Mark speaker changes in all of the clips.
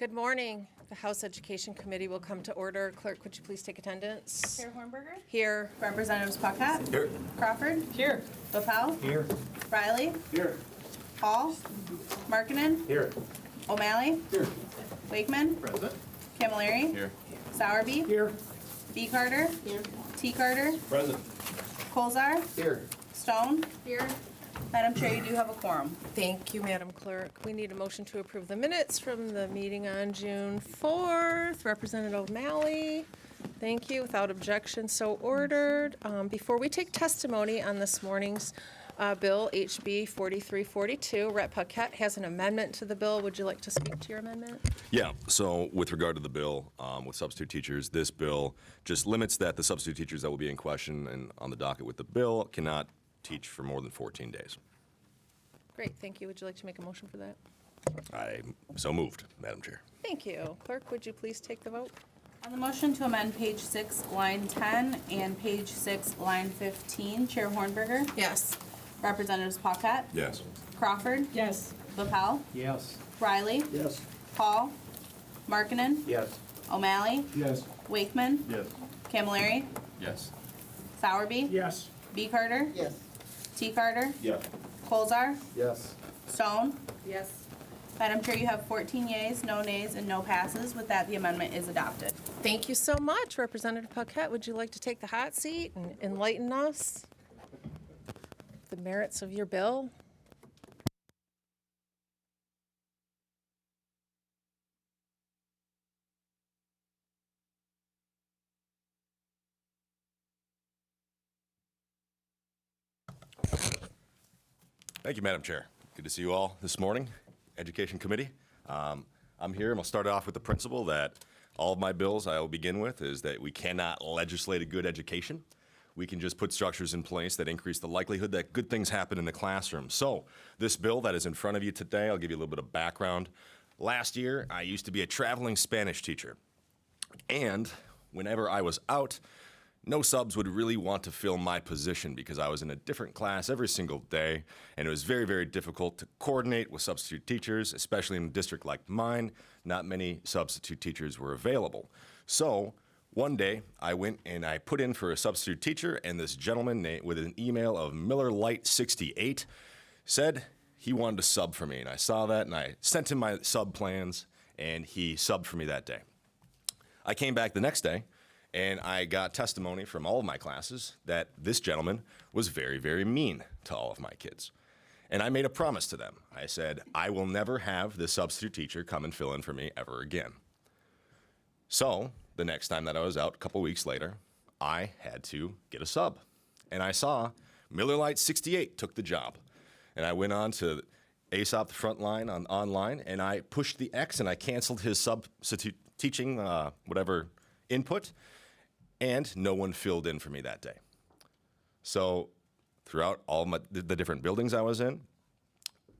Speaker 1: Good morning. The House Education Committee will come to order. Clerk, would you please take attendance?
Speaker 2: Chair Hornberger?
Speaker 1: Here.
Speaker 2: Representatives Paquette?
Speaker 3: Here.
Speaker 2: Crawford?
Speaker 4: Here.
Speaker 2: Lapel?
Speaker 3: Here.
Speaker 2: Riley?
Speaker 3: Here.
Speaker 2: Hall? Markkinen?
Speaker 3: Here.
Speaker 2: O'Malley?
Speaker 3: Here.
Speaker 2: Wakeman?
Speaker 3: Present.
Speaker 2: Camilleri?
Speaker 3: Here.
Speaker 2: Sowerby?
Speaker 3: Here.
Speaker 2: B. Carter?
Speaker 4: Here.
Speaker 2: T. Carter?
Speaker 3: Present.
Speaker 2: Colzar?
Speaker 3: Here.
Speaker 2: Stone?
Speaker 4: Here.
Speaker 2: Madam Chair, you do have a quorum.
Speaker 1: Thank you, Madam Clerk. We need a motion to approve the minutes from the meeting on June 4th. Representative O'Malley, thank you. Without objection, so ordered. Before we take testimony on this morning's bill, HB 4342, Rep. Paquette has an amendment to the bill. Would you like to speak to your amendment?
Speaker 5: Yeah, so with regard to the bill with substitute teachers, this bill just limits that the substitute teachers that will be in question and on the docket with the bill cannot teach for more than 14 days.
Speaker 1: Great, thank you. Would you like to make a motion for that?
Speaker 5: I so moved, Madam Chair.
Speaker 1: Thank you. Clerk, would you please take the vote?
Speaker 2: On the motion to amend page 6, line 10, and page 6, line 15, Chair Hornberger?
Speaker 1: Yes.
Speaker 2: Representatives Paquette?
Speaker 5: Yes.
Speaker 2: Crawford?
Speaker 4: Yes.
Speaker 2: Lapel?
Speaker 3: Yes.
Speaker 2: Riley?
Speaker 3: Yes.
Speaker 2: Hall? Markkinen?
Speaker 3: Yes.
Speaker 2: O'Malley?
Speaker 3: Yes.
Speaker 2: Wakeman?
Speaker 3: Yes.
Speaker 2: Camilleri?
Speaker 3: Yes.
Speaker 2: Sowerby?
Speaker 3: Yes.
Speaker 2: B. Carter?
Speaker 3: Yes.
Speaker 2: T. Carter?
Speaker 3: Yes.
Speaker 2: Colzar?
Speaker 3: Yes.
Speaker 2: Stone?
Speaker 4: Yes.
Speaker 2: Madam Chair, you have 14 yeas, no nays, and no passes. With that, the amendment is adopted.
Speaker 1: Thank you so much. Representative Paquette, would you like to take the hot seat and enlighten us? The merits of your bill?
Speaker 5: Thank you, Madam Chair. Good to see you all this morning, Education Committee. I'm here and I'll start off with the principle that all of my bills I will begin with is that we cannot legislate a good education. We can just put structures in place that increase the likelihood that good things happen in the classroom. So this bill that is in front of you today, I'll give you a little bit of background. Last year, I used to be a traveling Spanish teacher. And whenever I was out, no subs would really want to fill my position because I was in a different class every single day, and it was very, very difficult to coordinate with substitute teachers, especially in a district like mine. Not many substitute teachers were available. So one day, I went and I put in for a substitute teacher, and this gentleman with an email of Miller Lite 68 said he wanted to sub for me, and I saw that, and I sent him my sub plans, and he subbed for me that day. I came back the next day, and I got testimony from all of my classes that this gentleman was very, very mean to all of my kids. And I made a promise to them. I said, I will never have this substitute teacher come and fill in for me ever again. So the next time that I was out, a couple weeks later, I had to get a sub. And I saw Miller Lite 68 took the job. And I went on to ASOP, the front line online, and I pushed the X and I canceled his substitute teaching, whatever input. And no one filled in for me that day. So throughout all the different buildings I was in,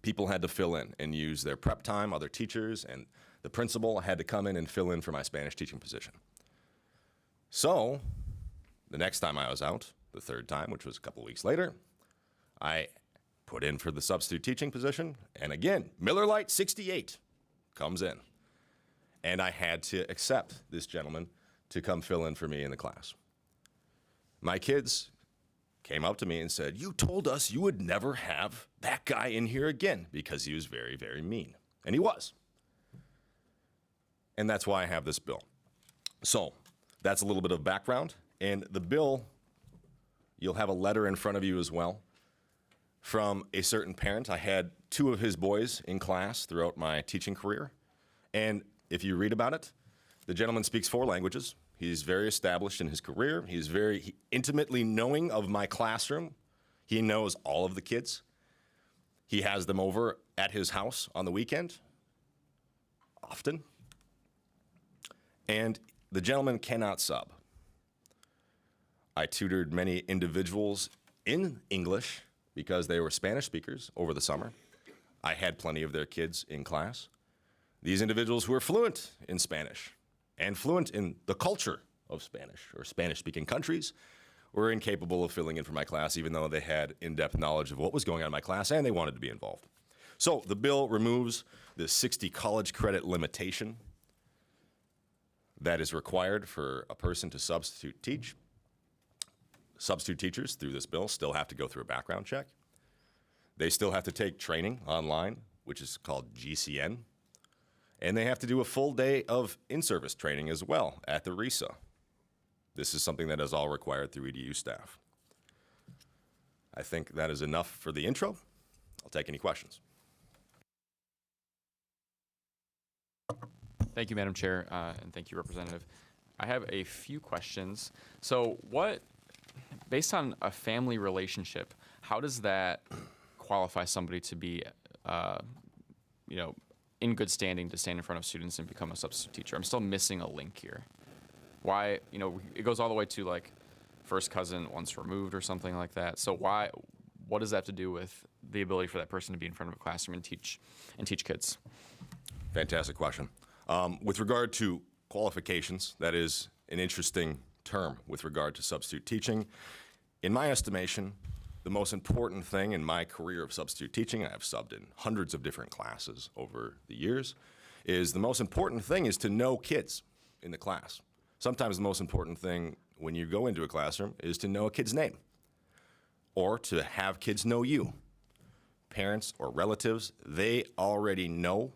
Speaker 5: people had to fill in and use their prep time, other teachers, and the principal had to come in and fill in for my Spanish teaching position. So the next time I was out, the third time, which was a couple weeks later, I put in for the substitute teaching position, and again, Miller Lite 68 comes in. And I had to accept this gentleman to come fill in for me in the class. My kids came up to me and said, you told us you would never have that guy in here again because he was very, very mean. And he was. And that's why I have this bill. So that's a little bit of background. And the bill, you'll have a letter in front of you as well from a certain parent. I had 2 of his boys in class throughout my teaching career. And if you read about it, the gentleman speaks 4 languages. He's very established in his career. He's very intimately knowing of my classroom. He knows all of the kids. He has them over at his house on the weekend, often. And the gentleman cannot sub. I tutored many individuals in English because they were Spanish speakers over the summer. I had plenty of their kids in class. These individuals who were fluent in Spanish and fluent in the culture of Spanish or Spanish-speaking countries were incapable of filling in for my class, even though they had in-depth knowledge of what was going on in my class and they wanted to be involved. So the bill removes the 60 college credit limitation that is required for a person to substitute teach. Substitute teachers through this bill still have to go through a background check. They still have to take training online, which is called GCN. And they have to do a full day of in-service training as well at the RESA. This is something that is all required through EDU staff. I think that is enough for the intro. I'll take any questions.
Speaker 3: Thank you, Madam Chair, and thank you, Representative. I have a few questions. So based on a family relationship, how does that qualify somebody to be, in good standing to stand in front of students and become a substitute teacher? I'm still missing a link here. Why, it goes all the way to like first cousin once removed or something like that. So what does that have to do with the ability for that person to be in front of a classroom and teach kids?
Speaker 5: Fantastic question. With regard to qualifications, that is an interesting term with regard to substitute teaching. In my estimation, the most important thing in my career of substitute teaching, I have subbed in hundreds of different classes over the years, is the most important thing is to know kids in the class. Sometimes the most important thing when you go into a classroom is to know a kid's name or to have kids know you. Parents or relatives, they already know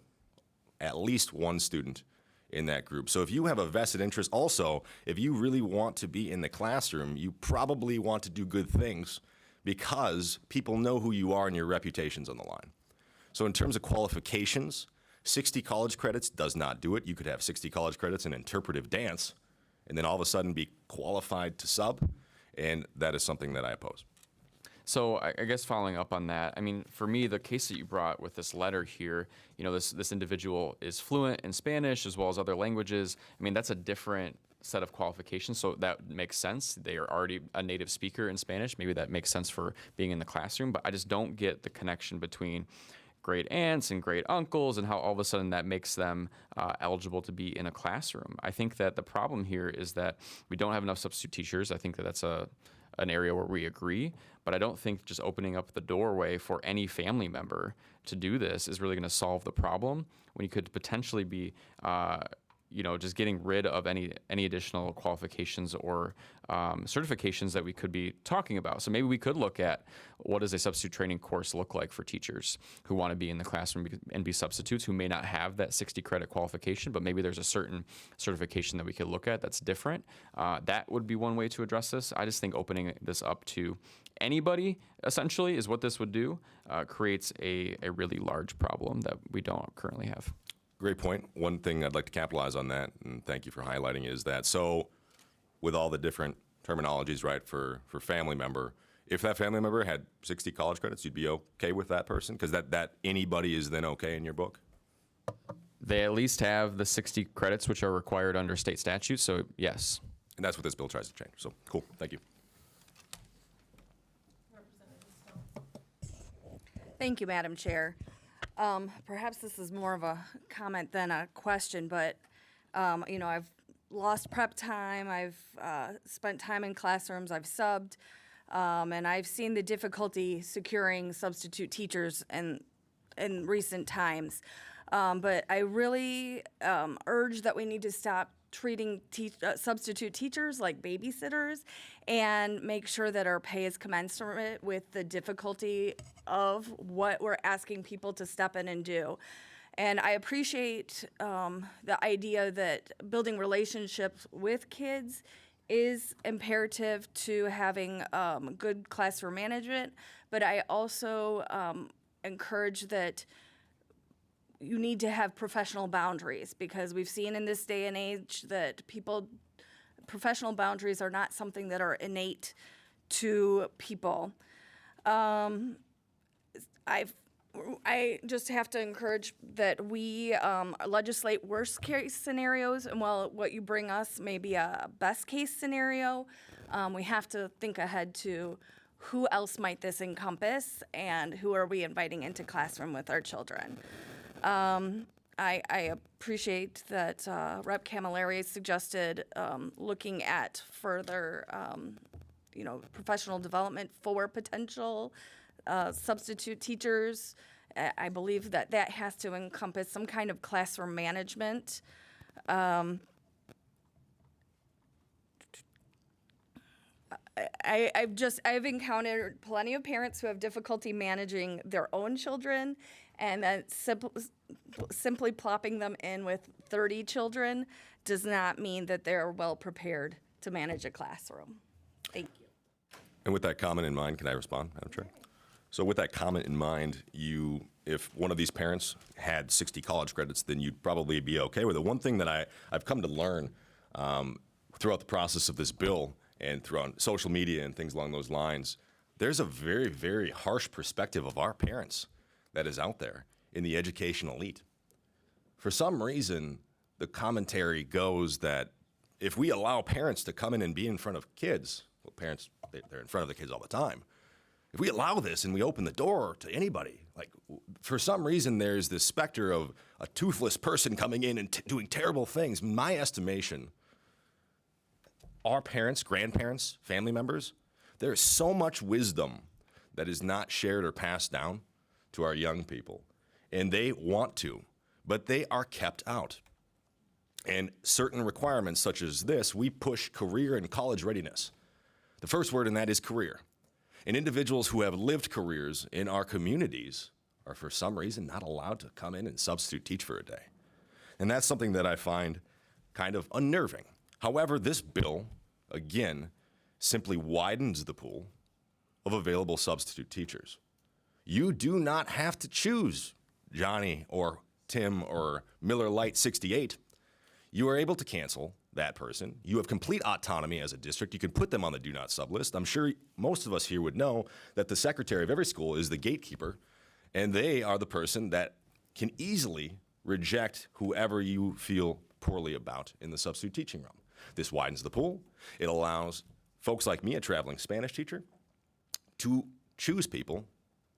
Speaker 5: at least one student in that group. So if you have a vested interest, also, if you really want to be in the classroom, you probably want to do good things because people know who you are and your reputation's on the line. So in terms of qualifications, 60 college credits does not do it. You could have 60 college credits in interpretive dance and then all of a sudden be qualified to sub, and that is something that I oppose.
Speaker 3: So I guess following up on that, I mean, for me, the case that you brought with this letter here, this individual is fluent in Spanish as well as other languages. I mean, that's a different set of qualifications, so that makes sense. They are already a native speaker in Spanish. Maybe that makes sense for being in the classroom, but I just don't get the connection between great aunts and great uncles and how all of a sudden that makes them eligible to be in a classroom. I think that the problem here is that we don't have enough substitute teachers. I think that that's an area where we agree, but I don't think just opening up the doorway for any family member to do this is really going to solve the problem when you could potentially be just getting rid of any additional qualifications or certifications that we could be talking about. So maybe we could look at what does a substitute training course look like for teachers who want to be in the classroom and be substitutes who may not have that 60 credit qualification, but maybe there's a certain certification that we could look at that's different. That would be one way to address this. I just think opening this up to anybody essentially is what this would do, creates a really large problem that we don't currently have.
Speaker 5: Great point. One thing I'd like to capitalize on that, and thank you for highlighting, is that so with all the different terminologies, right, for family member, if that family member had 60 college credits, you'd be okay with that person? Because that anybody is then okay in your book?
Speaker 3: They at least have the 60 credits, which are required under state statute, so yes.
Speaker 5: And that's what this bill tries to change. So cool. Thank you.
Speaker 4: Thank you, Madam Chair. Perhaps this is more of a comment than a question, but, I've lost prep time, I've spent time in classrooms, I've subbed, and I've seen the difficulty securing substitute teachers in recent times. But I really urge that we need to stop treating substitute teachers like babysitters and make sure that our pay is commensurate with the difficulty of what we're asking people to step in and do. And I appreciate the idea that building relationships with kids is imperative to having good classroom management, but I also encourage that you need to have professional boundaries, because we've seen in this day and age that professional boundaries are not something that are innate to people. I just have to encourage that we legislate worst case scenarios, and while what you bring us may be a best case scenario, we have to think ahead to who else might this encompass and who are we inviting into classroom with our children. I appreciate that Rep. Camilleri suggested looking at further, professional development for potential substitute teachers. I believe that has to encompass some kind of classroom management. I've encountered plenty of parents who have difficulty managing their own children, and that simply plopping them in with 30 children does not mean that they're well prepared to manage a classroom. Thank you.
Speaker 5: And with that comment in mind, can I respond, Madam Chair? So with that comment in mind, if one of these parents had 60 college credits, then you'd probably be okay with it. One thing that I've come to learn throughout the process of this bill and throughout social media and things along those lines, there's a very, very harsh perspective of our parents that is out there in the education elite. For some reason, the commentary goes that if we allow parents to come in and be in front of kids, well, parents, they're in front of the kids all the time. If we allow this and we open the door to anybody, like for some reason there's this specter of a toothless person coming in and doing terrible things. In my estimation, our parents, grandparents, family members, there is so much wisdom that is not shared or passed down to our young people. And they want to, but they are kept out. And certain requirements such as this, we push career and college readiness. The first word in that is career. And individuals who have lived careers in our communities are for some reason not allowed to come in and substitute teach for a day. And that's something that I find kind of unnerving. However, this bill, again, simply widens the pool of available substitute teachers. You do not have to choose Johnny or Tim or Miller Lite 68. You are able to cancel that person. You have complete autonomy as a district. You can put them on the do not sub list. I'm sure most of us here would know that the secretary of every school is the gatekeeper, and they are the person that can easily reject whoever you feel poorly about in the substitute teaching realm. This widens the pool. It allows folks like me, a traveling Spanish teacher, to choose people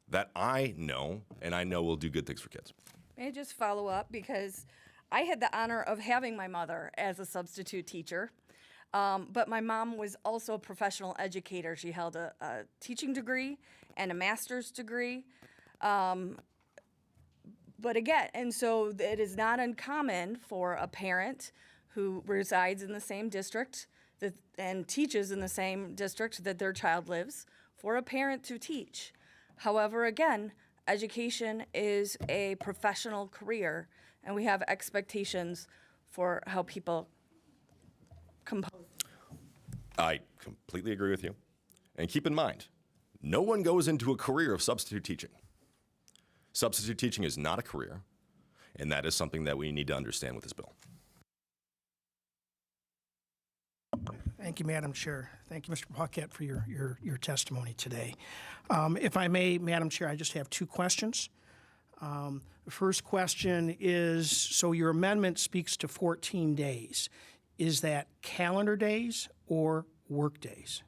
Speaker 5: that I know and I know will do good things for kids.
Speaker 4: May I just follow up, because I had the honor of having my mother as a substitute teacher, but my mom was also a professional educator. She held a teaching degree and a master's degree. But again, and so it is not uncommon for a parent who resides in the same district and teaches in the same district that their child lives, for a parent to teach. However, again, education is a professional career, and we have expectations for how people compose.
Speaker 5: I completely agree with you. And keep in mind, no one goes into a career of substitute teaching. Substitute teaching is not a career, and that is something that we need to understand with this bill.
Speaker 6: Thank you, Madam Chair. Thank you, Mr. Paquette, for your testimony today. If I may, Madam Chair, I just have two questions. The first question is, so your amendment speaks to 14 days. Is that calendar days or work days?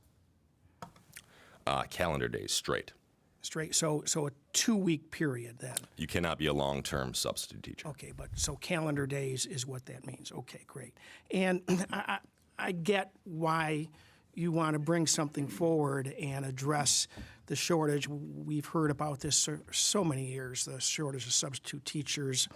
Speaker 5: Calendar days straight.
Speaker 6: Straight. So a 2-week period then.
Speaker 5: You cannot be a long-term substitute teacher.
Speaker 6: Okay, but so calendar days is what that means. Okay, great. And I get why you want to bring something forward and address the shortage. We've heard about this for so many years, the shortage of substitute teachers.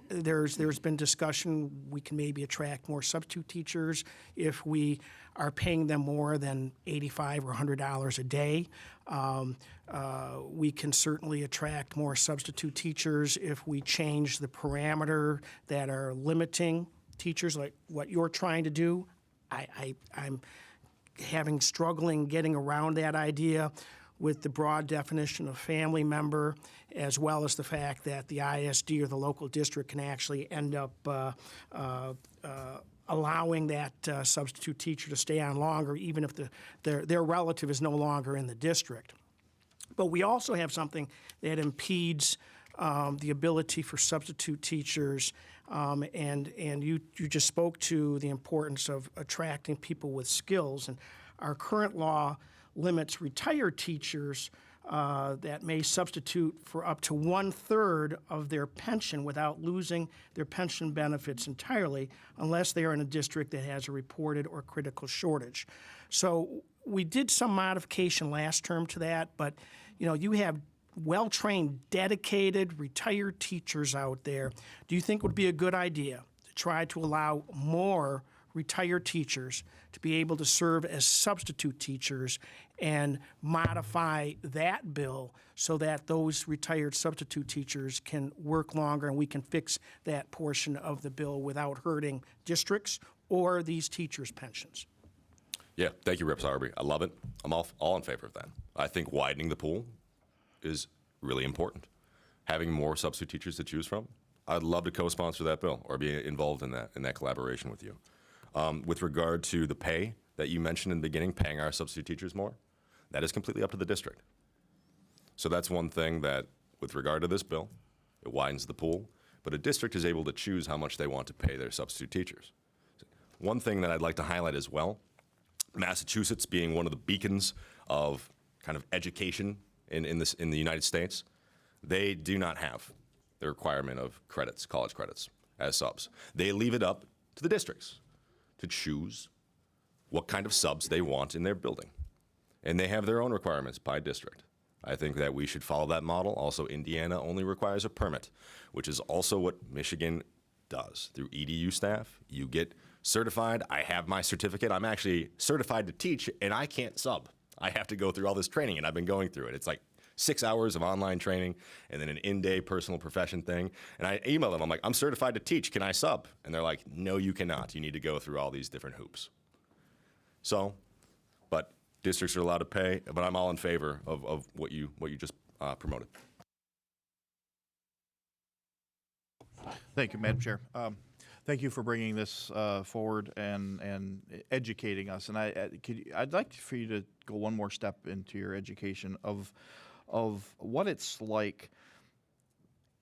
Speaker 6: There's been discussion, we can maybe attract more substitute teachers if we are paying them more than $85 or $100 a day. We can certainly attract more substitute teachers if we change the parameter that are limiting teachers, like what you're trying to do. I'm struggling getting around that idea with the broad definition of family member, as well as the fact that the ISD or the local district can actually end up allowing that substitute teacher to stay on longer, even if their relative is no longer in the district. But we also have something that impedes the ability for substitute teachers, and you just spoke to the importance of attracting people with skills. And our current law limits retired teachers that may substitute for up to 1/3 of their pension without losing their pension benefits entirely, unless they are in a district that has a reported or critical shortage. So we did some modification last term to that, but you have well-trained, dedicated, retired teachers out there. Do you think it would be a good idea to try to allow more retired teachers to be able to serve as substitute teachers and modify that bill so that those retired substitute teachers can work longer and we can fix that portion of the bill without hurting districts or these teachers' pensions.
Speaker 5: Yeah, thank you, Rep. Sarby. I love it. I'm all in favor of that. I think widening the pool is really important. Having more substitute teachers to choose from, I'd love to co-sponsor that bill or be involved in that collaboration with you. With regard to the pay that you mentioned in the beginning, paying our substitute teachers more, that is completely up to the district. So that's one thing that, with regard to this bill, it widens the pool, but a district is able to choose how much they want to pay their substitute teachers. One thing that I'd like to highlight as well, Massachusetts being one of the beacons of kind of education in the United States, they do not have the requirement of credits, college credits, as subs. They leave it up to the districts to choose what kind of subs they want in their building. And they have their own requirements by district. I think that we should follow that model. Also, Indiana only requires a permit, which is also what Michigan does. Through EDU staff, you get certified. I have my certificate. I'm actually certified to teach, and I can't sub. I have to go through all this training, and I've been going through it. It's like 6 hours of online training and then an in-day personal profession thing. And I email them. I'm like, I'm certified to teach. Can I sub? And they're like, no, you cannot. You need to go through all these different hoops. So, but districts are allowed to pay, but I'm all in favor of what you just promoted.
Speaker 7: Thank you, Madam Chair. Thank you for bringing this forward and educating us. And I'd like for you to go one more step into your education of what it's like.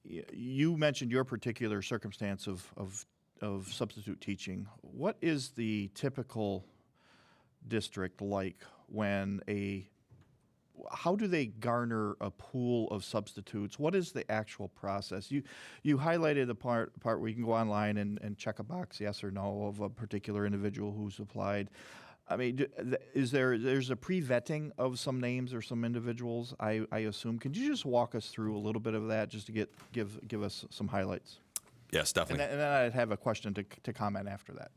Speaker 7: You mentioned your particular circumstance of substitute teaching. What is the typical district like when how do they garner a pool of substitutes? What is the actual process? You highlighted the part where you can go online and check a box, yes or no, of a particular individual who's applied. I mean, there's a pre-vetting of some names or some individuals, I assume. Can you just walk us through a little bit of that just to give us some highlights?
Speaker 5: Yes, definitely.
Speaker 7: And then I'd have a question to comment after that.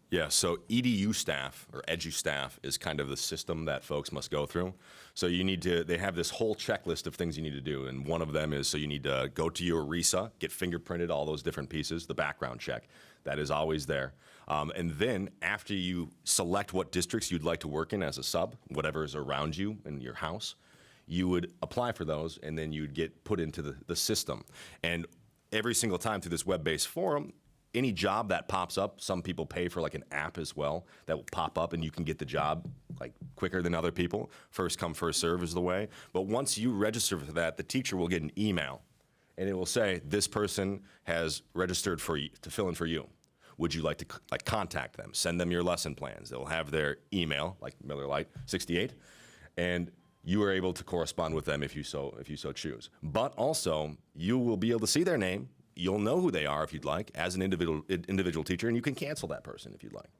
Speaker 5: Yeah, so EDU staff or edu staff is kind of the system that folks must go through. So they have this whole checklist of things you need to do. And one of them is, so you need to go to your RESA, get fingerprinted, all those different pieces, the background check. That is always there. And then after you select what districts you'd like to work in as a sub, whatever is around you in your house, you would apply for those and then you'd get put into the system. And every single time through this web-based forum, any job that pops up, some people pay for like an app as well that will pop up and you can get the job like quicker than other people. First come, first serve is the way. But once you register for that, the teacher will get an email and it will say, this person has registered for you to fill in for you. Would you like to contact them? Send them your lesson plans. They'll have their email, like Miller Lite 68, and you are able to correspond with them if you so choose. But also, you will be able to see their name. You'll know who they are if you'd like as an individual teacher, and you can cancel that person if you'd like.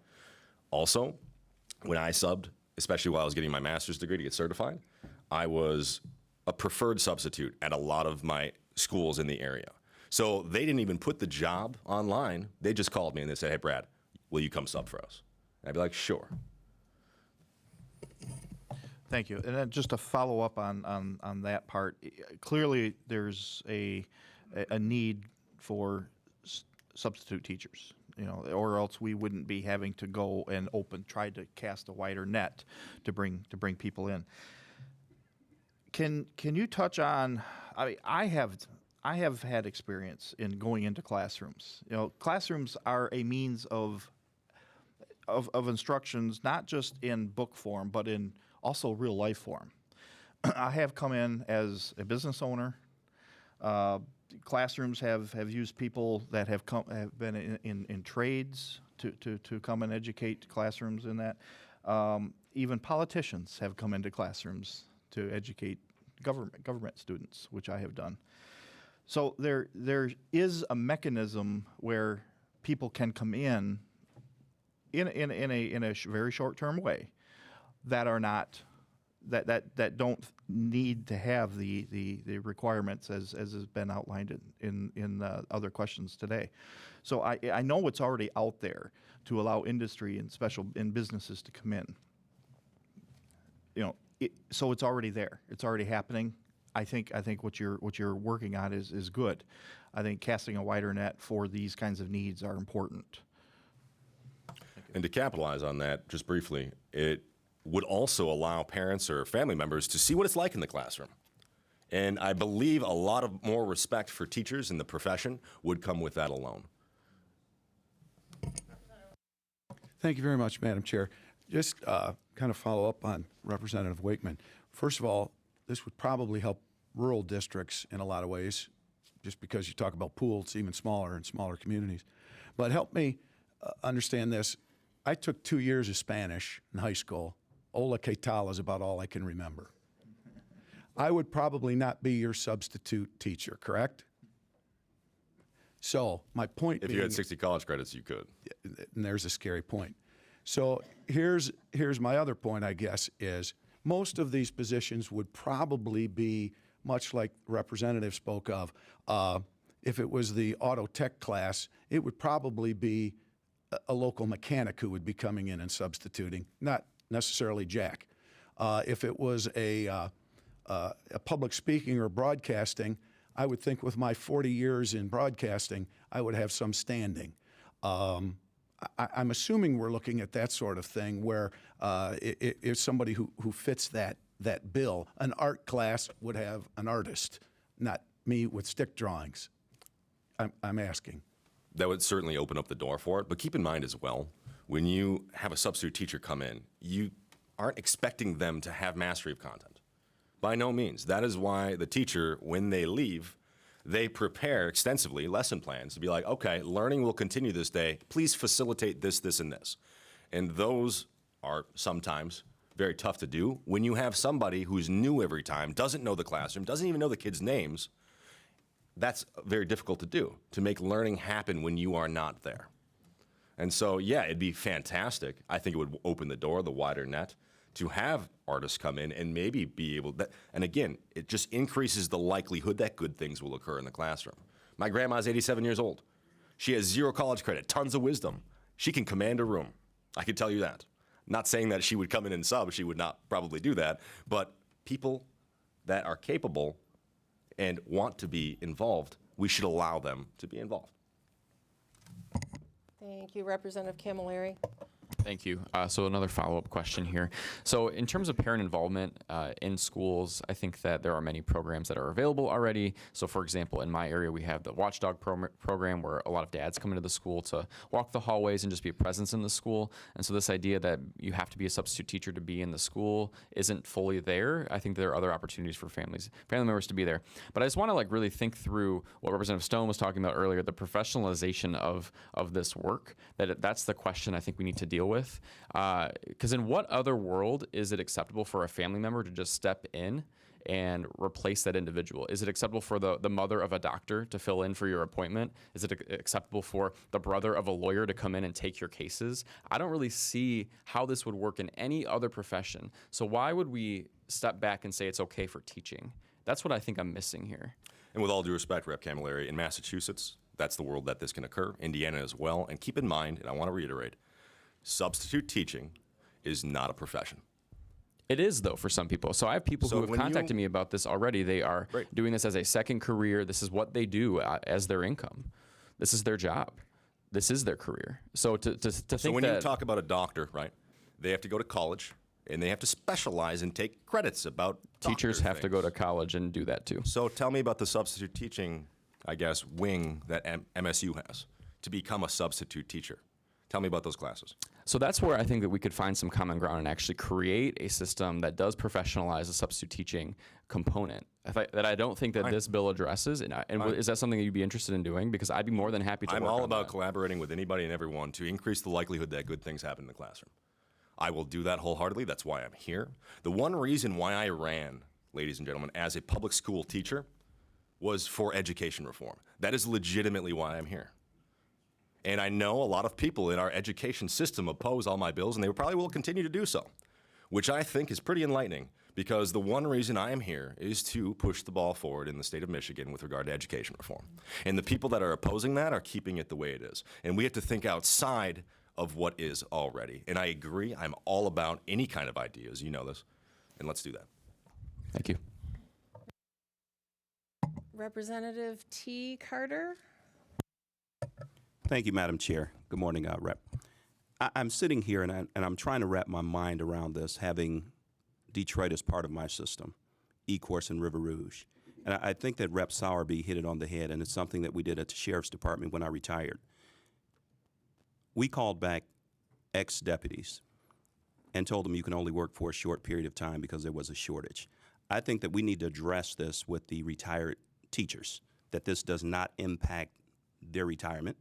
Speaker 5: Also, when I subbed, especially while I was getting my master's degree to get certified, I was a preferred substitute at a lot of my schools in the area. So they didn't even put the job online. They just called me and they said, hey, Brad, will you come sub for us? And I'd be like, sure.
Speaker 7: Thank you. And then just to follow up on that part, clearly there's a need for substitute teachers, or else we wouldn't be having to go and try to cast a wider net to bring people in. Can you touch on? I mean, I have had experience in going into classrooms. Classrooms are a means of instructions, not just in book form, but in also real life form. I have come in as a business owner. Classrooms have used people that have been in trades to come and educate classrooms in that. Even politicians have come into classrooms to educate government students, which I have done. So there is a mechanism where people can come in a very short-term way that are not that don't need to have the requirements as has been outlined in other questions today. So I know it's already out there to allow industry and businesses to come in. So it's already there. It's already happening. I think what you're working on is good. I think casting a wider net for these kinds of needs are important.
Speaker 5: And to capitalize on that, just briefly, it would also allow parents or family members to see what it's like in the classroom. And I believe a lot of more respect for teachers in the profession would come with that alone.
Speaker 8: Thank you very much, Madam Chair. Just kind of follow up on Representative Wakeman. First of all, this would probably help rural districts in a lot of ways, just because you talk about pools, it's even smaller in smaller communities. But help me understand this. I took 2 years of Spanish in high school. Hola, que tal is about all I can remember. I would probably not be your substitute teacher, correct? So my point
Speaker 5: If
Speaker 8: being,
Speaker 5: you had 60 college credits, you could.
Speaker 8: and there's a scary point. So here's my other point, I guess, is most of these positions would probably be much like the representative spoke of. If it was the auto tech class, it would probably be a local mechanic who would be coming in and substituting, not necessarily Jack. If it was a public speaking or broadcasting, I would think with my 40 years in broadcasting, I would have some standing. I'm assuming we're looking at that sort of thing where it's somebody who fits that bill. An art class would have an artist, not me with stick drawings. I'm asking.
Speaker 5: That would certainly open up the door for it. But keep in mind as well, when you have a substitute teacher come in, you aren't expecting them to have mastery of content. By no means. That is why the teacher, when they leave, they prepare extensively lesson plans to be like, okay, learning will continue this day. Please facilitate this, this, and this. And those are sometimes very tough to do when you have somebody who's new every time, doesn't know the classroom, doesn't even know the kids' names. That's very difficult to do, to make learning happen when you are not there. And so, yeah, it'd be fantastic. I think it would open the door, the wider net, to have artists come in and maybe be able to, and again, it just increases the likelihood that good things will occur in the classroom. My grandma's 87 years old. She has 0 college credit, tons of wisdom. She can command a room. I can tell you that. Not saying that she would come in and sub, she would not probably do that, but people that are capable and want to be involved, we should allow them to be involved.
Speaker 1: Thank you, Representative Camilleri.
Speaker 3: Thank you. So another follow-up question here. So in terms of parent involvement in schools, I think that there are many programs that are available already. So for example, in my area, we have the Watchdog program where a lot of dads come into the school to walk the hallways and just be a presence in the school. And so this idea that you have to be a substitute teacher to be in the school isn't fully there. I think there are other opportunities for family members to be there. But I just want to really think through what Representative Stone was talking about earlier, the professionalization of this work. That's the question I think we need to deal with. Because in what other world is it acceptable for a family member to just step in and replace that individual? Is it acceptable for the mother of a doctor to fill in for your appointment? Is it acceptable for the brother of a lawyer to come in and take your cases? I don't really see how this would work in any other profession. So why would we step back and say it's okay for teaching? That's what I think I'm missing here.
Speaker 5: And with all due respect, Rep. Camilleri, in Massachusetts, that's the world that this can occur. Indiana as well. And keep in mind, and I want to reiterate, substitute teaching is not a profession.
Speaker 3: It is, though, for some people. So I have people
Speaker 5: So
Speaker 3: who have
Speaker 5: when
Speaker 3: contacted me about this already. They are
Speaker 5: Right.
Speaker 3: doing this as a second career. This is what they do as their income. This is their job. This is their career. So to
Speaker 5: So
Speaker 3: think
Speaker 5: when
Speaker 3: that
Speaker 5: you talk about a doctor, right, they have to go to college and they have to specialize and take credits about
Speaker 3: teachers
Speaker 5: doctor
Speaker 3: have to go to
Speaker 5: things.
Speaker 3: college and do that too.
Speaker 5: So tell me about the substitute teaching, I guess, wing that MSU has to become a substitute teacher. Tell me about those classes.
Speaker 3: So that's where I think that we could find some common ground and actually create a system that does professionalize the substitute teaching component. That I don't think that
Speaker 5: Fine.
Speaker 3: this bill addresses. And is that something that you'd be interested in doing? Because I'd be more than happy to
Speaker 5: I'm
Speaker 3: work
Speaker 5: all
Speaker 3: on
Speaker 5: about
Speaker 3: that.
Speaker 5: collaborating with anybody and everyone to increase the likelihood that good things happen in the classroom. I will do that wholeheartedly. That's why I'm here. The one reason why I ran, ladies and gentlemen, as a public school teacher was for education reform. That is legitimately why I'm here. And I know a lot of people in our education system oppose all my bills, and they probably will continue to do so, which I think is pretty enlightening. because the one reason I am here is to push the ball forward in the state of Michigan with regard to education reform. And the people that are opposing that are keeping it the way it is. And we have to think outside of what is already. And I agree, I'm all about any kind of ideas, you know this, and let's do that.
Speaker 3: Thank you.
Speaker 1: Representative T. Carter.
Speaker 9: Thank you, Madam Chair. Good morning, Rep. I'm sitting here and I'm trying to wrap my mind around this, having Detroit as part of my system, E-Course and River Rouge. And I think that Rep. Sowerby hit it on the head, and it's something that we did at the Sheriff's Department when I retired. We called back ex-deputies and told them you can only work for a short period of time because there was a shortage. I think that we need to address this with the retired teachers, that this does not impact their retirement,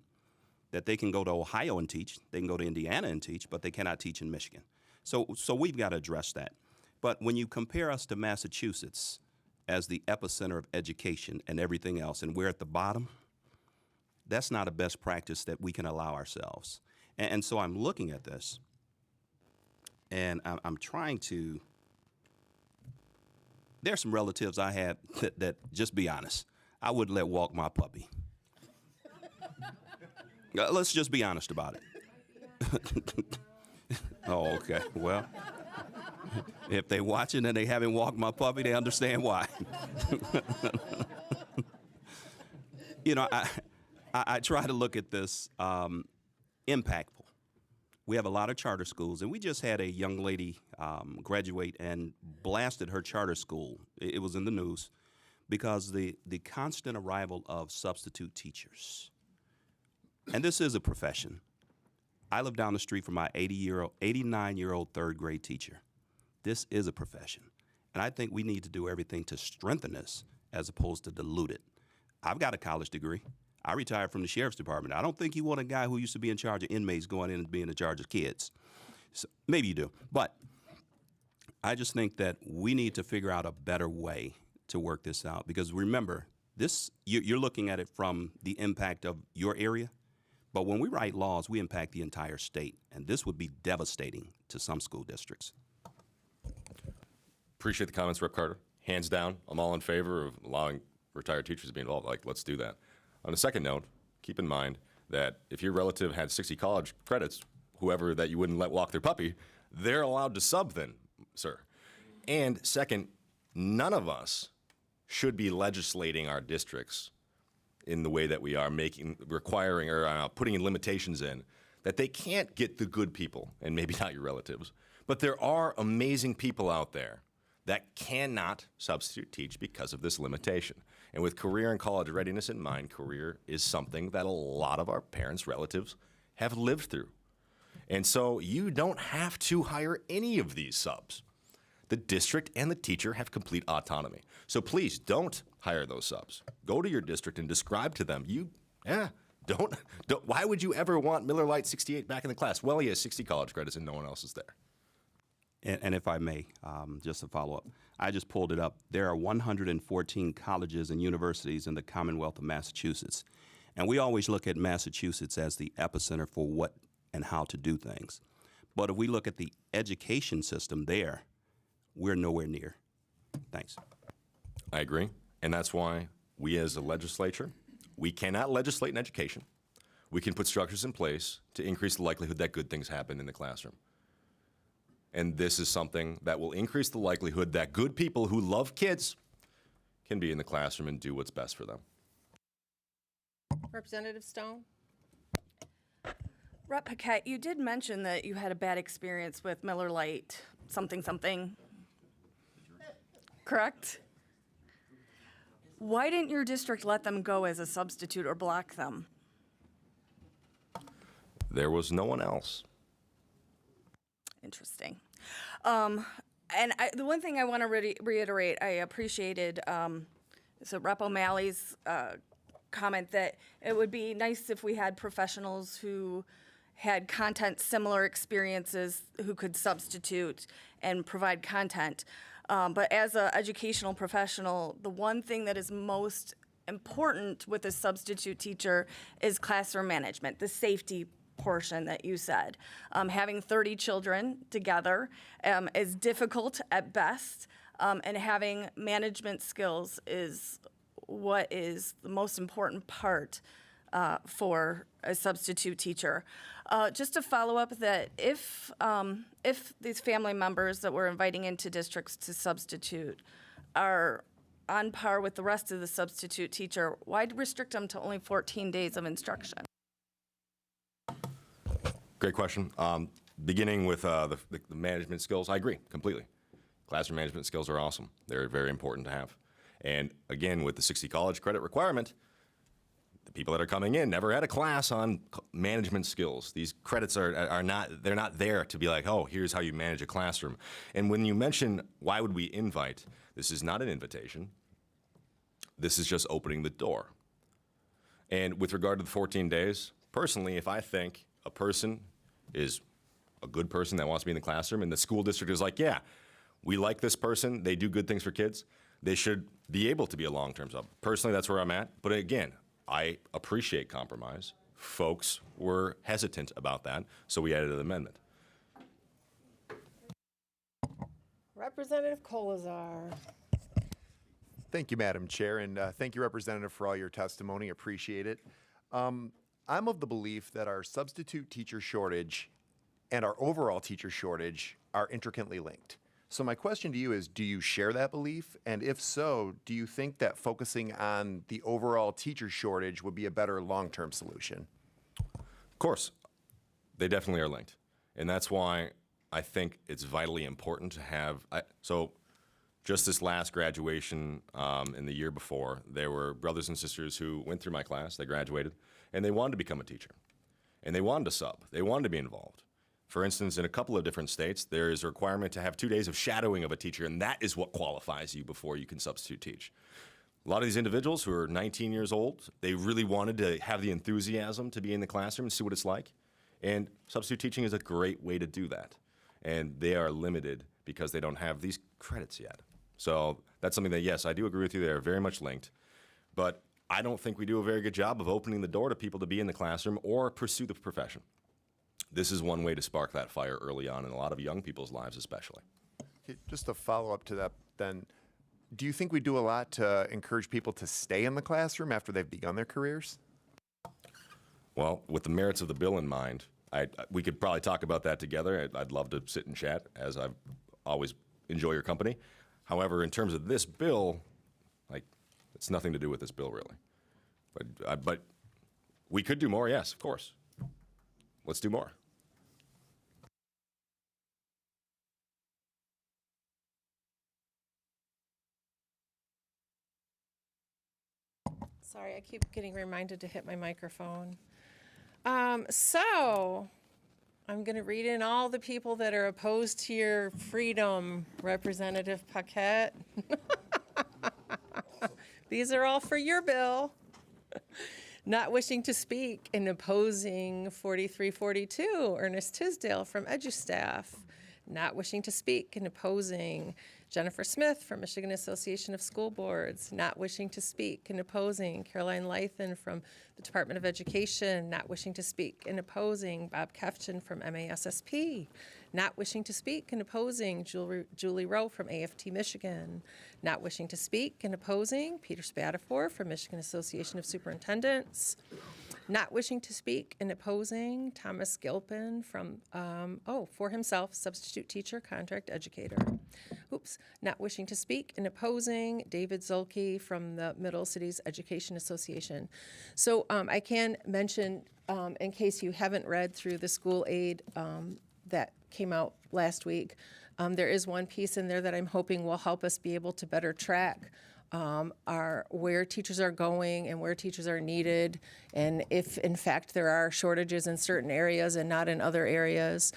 Speaker 9: that they can go to Ohio and teach, they can go to Indiana and teach, but they cannot teach in Michigan. So we've got to address that. But when you compare us to Massachusetts as the epicenter of education and everything else, and we're at the bottom, that's not a best practice that we can allow ourselves. And so I'm looking at this, and I'm trying to, there's some relatives I have that just be honest, I wouldn't let walk my puppy. Let's just be honest about it. Oh, okay. Well, if they're watching and they haven't walked my puppy, they understand why. You know, I try to look at this impactful. We have a lot of charter schools, and we just had a young lady graduate and blasted her charter school. It was in the news because the constant arrival of substitute teachers. And this is a profession. I live down the street from my 89-year-old third grade teacher. This is a profession. And I think we need to do everything to strengthen this as opposed to dilute it. I've got a college degree. I retired from the Sheriff's Department. I don't think you want a guy who used to be in charge of inmates going in and being in charge of kids. So, maybe you do. But I just think that we need to figure out a better way to work this out. Because remember, this you're looking at it from the impact of your area. But when we write laws, we impact the entire state, and this would be devastating to some school districts.
Speaker 5: Appreciate the comments, Rep. Carter. Hands down, I'm all in favor of allowing retired teachers to be involved. Like, let's do that. On a second note, keep in mind that if your relative had 60 college credits, whoever that you wouldn't let walk their puppy, they're allowed to sub then, sir. And second, none of us should be legislating our districts in the way that we are requiring or putting limitations in, that they can't get the good people, and maybe not your relatives, but there are amazing people out there that cannot substitute teach because of this limitation. And with career and college readiness in mind, career is something that a lot of our parents' relatives have lived through. And so you don't have to hire any of these subs. The district and the teacher have complete autonomy. So please don't hire those subs. Go to your district and describe to them, don't, why would you ever want Miller Lite 68 back in the class? Well, he has 60 college credits and no one else is there.
Speaker 9: And if I may, just a follow-up, I just pulled it up. There are 114 colleges and universities in the Commonwealth of Massachusetts. And we always look at Massachusetts as the epicenter for what and how to do things. But if we look at the education system there, we're nowhere near. Thanks.
Speaker 5: I agree. And that's why we as a legislature, we cannot legislate in education. We can put structures in place to increase the likelihood that good things happen in the classroom. And this is something that will increase the likelihood that good people who love kids can be in the classroom and do what's best for them.
Speaker 1: Representative Stone.
Speaker 4: Rep. Paquette, you did mention that you had a bad experience with Miller Lite something. Correct? Why didn't your district let them go as a substitute or block them?
Speaker 5: There was no one else.
Speaker 4: Interesting. And the one thing I want to reiterate, I appreciated so Rep. O'Malley's comment that it would be nice if we had professionals who had content similar experiences who could substitute and provide content. But as an educational professional, the one thing that is most important with a substitute teacher is classroom management, the safety portion that you said. Having 30 children together is difficult at best. And having management skills is what is the most important part for a substitute teacher. Just to follow up that if these family members that we're inviting into districts to substitute are on par with the rest of the substitute teacher, why restrict them to only 14 days of instruction?
Speaker 5: Great question. Beginning with the management skills, I agree completely. Classroom management skills are awesome. They're very important to have. And again, with the 60 college credit requirement, the people that are coming in never had a class on management skills. These credits are not, they're not there to be like, oh, here's how you manage a classroom. And when you mention, why would we invite? This is not an invitation. This is just opening the door. And with regard to the 14 days, personally, if I think a person is a good person that wants to be in the classroom and the school district is like, yeah, we like this person, they do good things for kids, they should be able to be a long-term sub. Personally, that's where I'm at. But again, I appreciate compromise. Folks were hesitant about that, so we added an amendment.
Speaker 1: Representative Colazar.
Speaker 10: Thank you, Madam Chair, and thank you, Representative, for all your testimony. Appreciate it. I'm of the belief that our substitute teacher shortage and our overall teacher shortage are intricately linked. So my question to you is, do you share that belief? And if so, do you think that focusing on the overall teacher shortage would be a better long-term solution?
Speaker 5: Of course, they definitely are linked. And that's why I think it's vitally important to have, so just this last graduation in the year before, there were brothers and sisters who went through my class, they graduated, and they wanted to become a teacher. And they wanted to sub, they wanted to be involved. For instance, in a couple of different states, there is a requirement to have 2 days of shadowing of a teacher, and that is what qualifies you before you can substitute teach. A lot of these individuals who are 19 years old, they really wanted to have the enthusiasm to be in the classroom and see what it's like. And substitute teaching is a great way to do that. And they are limited because they don't have these credits yet. So that's something that, yes, I do agree with you, they are very much linked. But I don't think we do a very good job of opening the door to people to be in the classroom or pursue the profession. This is one way to spark that fire early on in a lot of young people's lives especially.
Speaker 10: Okay, just a follow-up to that then, do you think we do a lot to encourage people to stay in the classroom after they've begun their careers?
Speaker 5: Well, with the merits of the bill in mind, we could probably talk about that together. I'd love to sit and chat, as I always enjoy your company. However, in terms of this bill, it's nothing to do with this bill, really. But we could do more, yes, of course. Let's do more.
Speaker 1: Sorry, I keep getting reminded to hit my microphone. So I'm going to read in all the people that are opposed to your freedom, Representative Paquette. These are all for your bill. Not wishing to speak and opposing 4342, Ernest Tisdale from EduStaff. Not wishing to speak and opposing Jennifer Smith from Michigan Association of School Boards. Not wishing to speak and opposing Caroline Lythen from the Department of Education. Not wishing to speak and opposing Bob Kefchin from MASSP. Not wishing to speak and opposing Julie Rowe from AFT Michigan. Not wishing to speak and opposing Peter Spatafor from Michigan Association of Superintendents. Not wishing to speak and opposing Thomas Gilpin from, for himself, substitute teacher, contract educator. Oops. Not wishing to speak and opposing David Zolke from the Middle Cities Education Association. So I can mention, in case you haven't read through the school aid that came out last week, there is one piece in there that I'm hoping will help us be able to better track where teachers are going and where teachers are needed, and if in fact there are shortages in certain areas and not in other areas.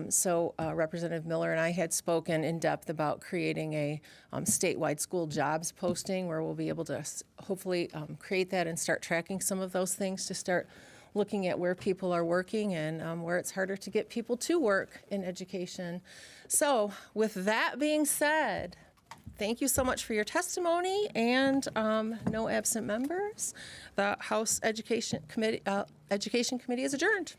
Speaker 1: So Representative Miller and I had spoken in depth about creating a statewide school jobs posting where we'll be able to hopefully create that and start tracking some of those things to start looking at where people are working and where it's harder to get people to work in education. So with that being said, thank you so much for your testimony, and no absent members. The House Education Committee is adjourned.